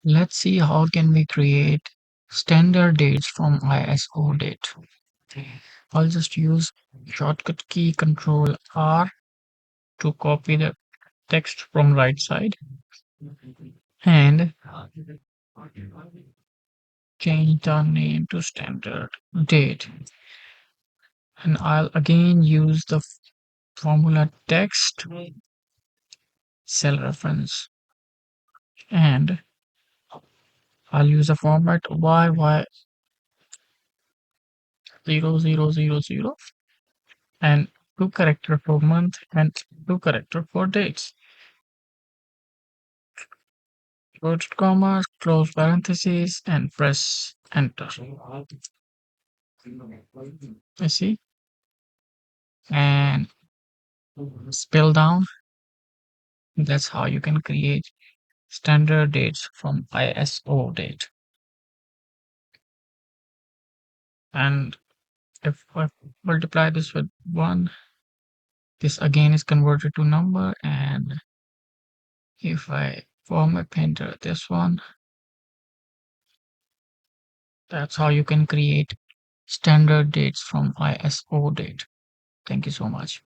Let's see how can we create standard dates from ISO date. I'll just use shortcut key Control R to copy the text from right side and change the name to standard date. And I'll again use the formula text cell reference and I'll use a format YY0000 and two character for month and two character for dates. Close commas, close parentheses, and press enter. I see. And spell down. That's how you can create standard dates from ISO date. And if I multiply this with 1, this again is converted to number. And if I format painter this one, that's how you can create standard dates from ISO date. Thank you so much.